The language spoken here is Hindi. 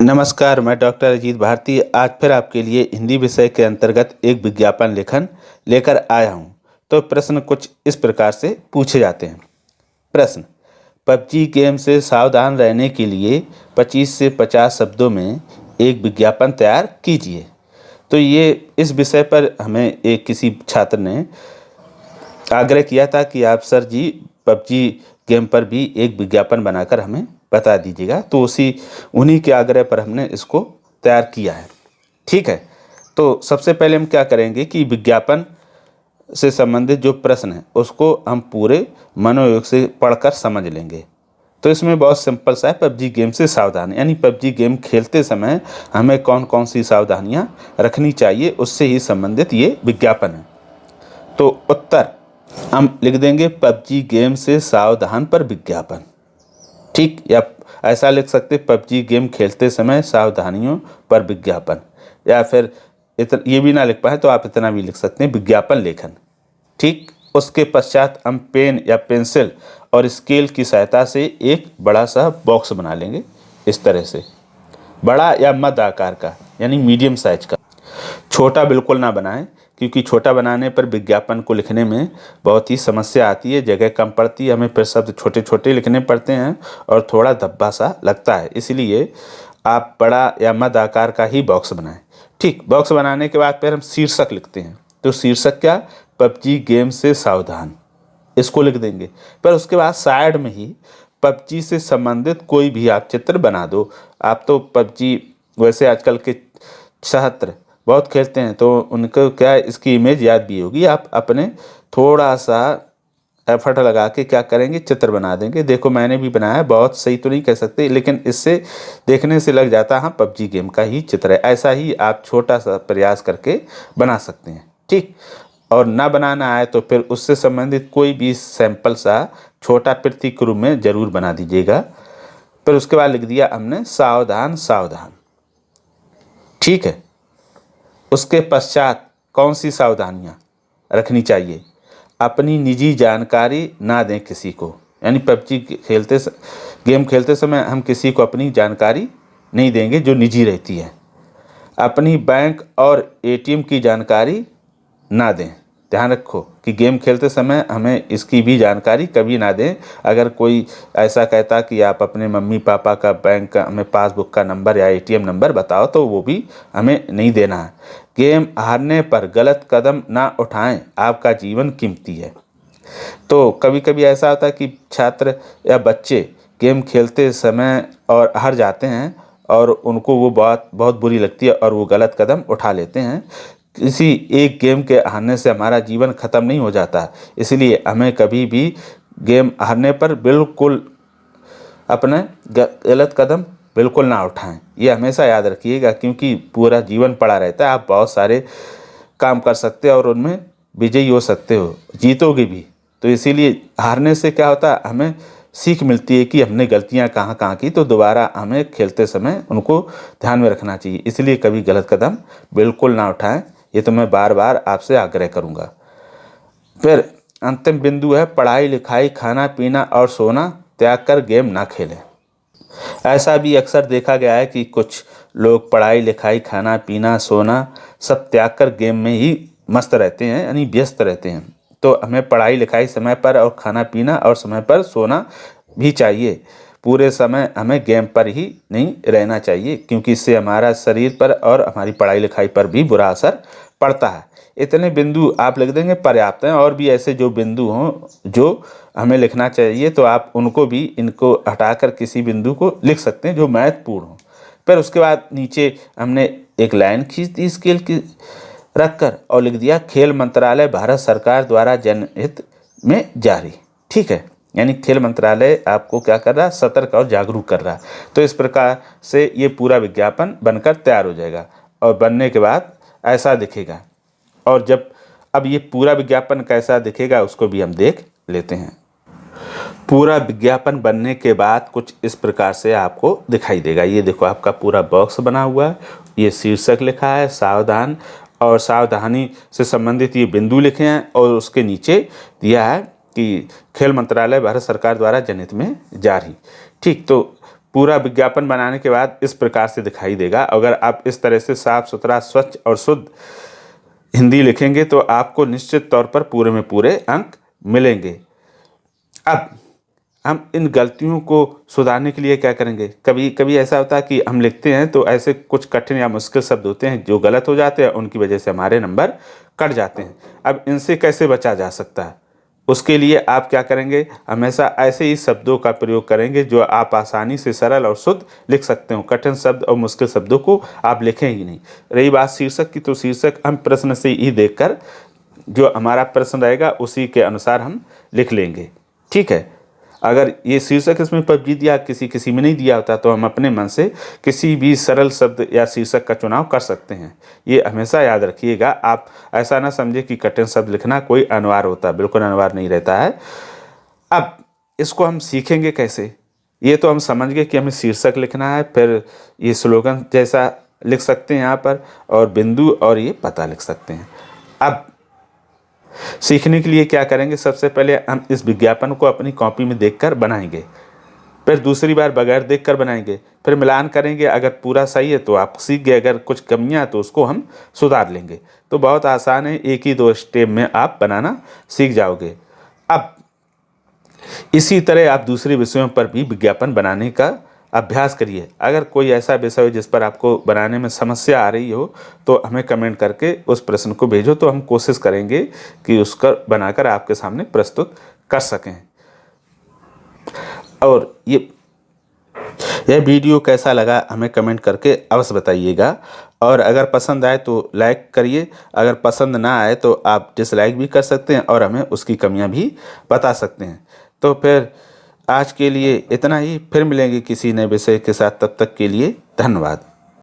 नमस्कार, मैं डॉक्टर अजीत भारती आज फिर आपके लिए हिंदी विषय के अंतर्गत एक विज्ञापन लेखन लेकर आया हूं। तो प्रश्न कुछ इस प्रकार से पूछे जाते हैं। प्रश्न: पबजी गेम से सावधान रहने के लिए 25 से 50 शब्दों में एक विज्ञापन तैयार कीजिए। तो ये इस विषय पर हमें एक किसी छात्र ने आग्रह किया था कि आप सर जी पबजी गेम पर भी एक विज्ञापन बनाकर हमें बता दीजिएगा। तो उन्हीं के आग्रह पर हमने इसको तैयार किया है। ठीक है, तो सबसे पहले हम क्या करेंगे कि विज्ञापन से संबंधित जो प्रश्न है उसको हम पूरे मनोयोग से पढ़कर समझ लेंगे। तो इसमें बहुत सिंपल सा है, पबजी गेम से सावधान, यानी पबजी गेम खेलते समय हमें कौन कौन सी सावधानियां रखनी चाहिए उससे ही संबंधित ये विज्ञापन है। तो उत्तर हम लिख देंगे पबजी गेम से सावधान पर विज्ञापन। ठीक, या ऐसा लिख सकते पबजी गेम खेलते समय सावधानियों पर विज्ञापन, या फिर ये भी ना लिख पाए तो आप इतना भी लिख सकते हैं विज्ञापन लेखन। ठीक, उसके पश्चात हम पेन या पेंसिल और स्केल की सहायता से एक बड़ा सा बॉक्स बना लेंगे। इस तरह से बड़ा या मध्य आकार का, यानी मीडियम साइज का। छोटा बिल्कुल ना बनाएं, क्योंकि छोटा बनाने पर विज्ञापन को लिखने में बहुत ही समस्या आती है, जगह कम पड़ती है, हमें फिर शब्द छोटे छोटे लिखने पड़ते हैं और थोड़ा धब्बा सा लगता है। इसलिए आप बड़ा या मध्य आकार का ही बॉक्स बनाएं। ठीक, बॉक्स बनाने के बाद फिर हम शीर्षक लिखते हैं। तो शीर्षक क्या? पबजी गेम से सावधान, इसको लिख देंगे। पर उसके बाद साइड में ही पबजी से संबंधित कोई भी आप चित्र बना दो। आप तो पबजी वैसे आजकल के छात्र बहुत खेलते हैं, तो उनको क्या इसकी इमेज याद भी होगी। आप अपने थोड़ा सा एफर्ट लगा के क्या करेंगे, चित्र बना देंगे। देखो मैंने भी बनाया, बहुत सही तो नहीं कह सकते, लेकिन इससे देखने से लग जाता हाँ पबजी गेम का ही चित्र है। ऐसा ही आप छोटा सा प्रयास करके बना सकते हैं। ठीक, और ना बनाना आए तो फिर उससे संबंधित कोई भी सैंपल सा छोटा प्रतीक रूप में जरूर बना दीजिएगा। फिर उसके बाद लिख दिया हमने सावधान सावधान। ठीक है, उसके पश्चात कौन सी सावधानियां रखनी चाहिए? अपनी निजी जानकारी ना दें किसी को, यानी पबजी गेम खेलते समय हम किसी को अपनी जानकारी नहीं देंगे जो निजी रहती है। अपनी बैंक और एटीएम की जानकारी ना दें। ध्यान रखो कि गेम खेलते समय हमें इसकी भी जानकारी कभी ना दें। अगर कोई ऐसा कहता कि आप अपने मम्मी पापा का बैंक का हमें पासबुक का नंबर या एटीएम नंबर बताओ, तो वो भी हमें नहीं देना है। गेम हारने पर गलत कदम ना उठाएं, आपका जीवन कीमती है। तो कभी कभी ऐसा होता है कि छात्र या बच्चे गेम खेलते समय और हार जाते हैं और उनको वो बात बहुत बुरी लगती है और वो गलत कदम उठा लेते हैं। किसी एक गेम के हारने से हमारा जीवन खत्म नहीं हो जाता, इसलिए हमें कभी भी गेम हारने पर बिल्कुल अपना गलत कदम बिल्कुल ना उठाएं। ये हमेशा याद रखिएगा, क्योंकि पूरा जीवन पड़ा रहता है। आप बहुत सारे काम कर सकते हो और उनमें विजयी हो सकते हो, जीतोगे भी। तो इसीलिए हारने से क्या होता है, हमें सीख मिलती है कि हमने गलतियां कहाँ कहाँ की, तो दोबारा हमें खेलते समय उनको ध्यान में रखना चाहिए। इसलिए कभी गलत कदम बिल्कुल ना उठाएं, ये तो मैं बार बार आपसे आग्रह करूँगा। फिर अंतिम बिंदु है पढ़ाई लिखाई, खाना पीना और सोना त्याग कर गेम ना खेलें। ऐसा भी अक्सर देखा गया है कि कुछ लोग पढ़ाई लिखाई, खाना पीना, सोना सब त्याग कर गेम में ही मस्त रहते हैं, यानी व्यस्त रहते हैं। तो हमें पढ़ाई लिखाई समय पर और खाना पीना और समय पर सोना भी चाहिए। पूरे समय हमें गेम पर ही नहीं रहना चाहिए, क्योंकि इससे हमारा शरीर पर और हमारी पढ़ाई लिखाई पर भी बुरा असर पड़ता है। इतने बिंदु आप लिख देंगे पर्याप्त हैं। और भी ऐसे जो बिंदु हों जो हमें लिखना चाहिए, तो आप उनको भी इनको हटाकर किसी बिंदु को लिख सकते हैं जो महत्वपूर्ण हो। फिर उसके बाद नीचे हमने एक लाइन खींच दी स्केल की रखकर और लिख दिया खेल मंत्रालय भारत सरकार द्वारा जनहित में जारी। ठीक है, यानी खेल मंत्रालय आपको क्या कर रहा है, सतर्क और जागरूक कर रहा है। तो इस प्रकार से ये पूरा विज्ञापन बनकर तैयार हो जाएगा और बनने के बाद ऐसा दिखेगा। और जब अब ये पूरा विज्ञापन कैसा दिखेगा उसको भी हम देख लेते हैं। पूरा विज्ञापन बनने के बाद कुछ इस प्रकार से आपको दिखाई देगा। ये देखो आपका पूरा बॉक्स बना हुआ है, ये शीर्षक लिखा है सावधान, और सावधानी से संबंधित ये बिंदु लिखे हैं, और उसके नीचे दिया है कि खेल मंत्रालय भारत सरकार द्वारा जनहित में जारी। ठीक, तो पूरा विज्ञापन बनाने के बाद इस प्रकार से दिखाई देगा। अगर आप इस तरह से साफ सुथरा, स्वच्छ और शुद्ध हिंदी लिखेंगे तो आपको निश्चित तौर पर पूरे में पूरे अंक मिलेंगे। अब हम इन गलतियों को सुधारने के लिए क्या करेंगे? कभी कभी ऐसा होता है कि हम लिखते हैं तो ऐसे कुछ कठिन या मुश्किल शब्द होते हैं जो गलत हो जाते हैं, उनकी वजह से हमारे नंबर कट जाते हैं। अब इनसे कैसे बचा जा सकता है? उसके लिए आप क्या करेंगे? हमेशा ऐसे ही शब्दों का प्रयोग करेंगे जो आप आसानी से सरल और शुद्ध लिख सकते हो। कठिन शब्द और मुश्किल शब्दों को आप लिखें ही नहीं। रही बात शीर्षक की, तो शीर्षक हम प्रश्न से ही देखकर जो हमारा प्रश्न रहेगा उसी के अनुसार हम लिख लेंगे। ठीक है। अगर ये शीर्षक इसमें पबजी दिया, किसी में नहीं दिया होता, तो हम अपने मन से किसी भी सरल शब्द या शीर्षक का चुनाव कर सकते हैं। ये हमेशा याद रखिएगा। आप ऐसा ना समझे कि कठिन शब्द लिखना कोई अनिवार्य होता है, बिल्कुल अनिवार्य नहीं रहता है। अब इसको हम सीखेंगे कैसे? ये तो हम समझ गए कि हमें शीर्षक लिखना है, फिर ये स्लोगन जैसा लिख सकते हैं यहाँ पर, और बिंदु और ये पता लिख सकते हैं। अब सीखने के लिए क्या करेंगे? सबसे पहले हम इस विज्ञापन को अपनी कॉपी में देखकर बनाएंगे, फिर दूसरी बार बगैर देखकर बनाएंगे, फिर मिलान करेंगे। अगर पूरा सही है तो आप सीख गए, अगर कुछ कमियां तो उसको हम सुधार लेंगे। तो बहुत आसान है, एक ही 2 स्टेप में आप बनाना सीख जाओगे। अब इसी तरह आप दूसरे विषयों पर भी विज्ञापन बनाने का अभ्यास करिए। अगर कोई ऐसा विषय हो जिस पर आपको बनाने में समस्या आ रही हो तो हमें कमेंट करके उस प्रश्न को भेजो, तो हम कोशिश करेंगे कि उसका बनाकर आपके सामने प्रस्तुत कर सकें। और यह वीडियो कैसा लगा हमें कमेंट करके अवश्य बताइएगा। और अगर पसंद आए तो लाइक करिए, अगर पसंद ना आए तो आप डिसलाइक भी कर सकते हैं और हमें उसकी कमियां भी बता सकते हैं। तो फिर आज के लिए इतना ही, फिर मिलेंगे किसी नए विषय के साथ। तब तक के लिए धन्यवाद।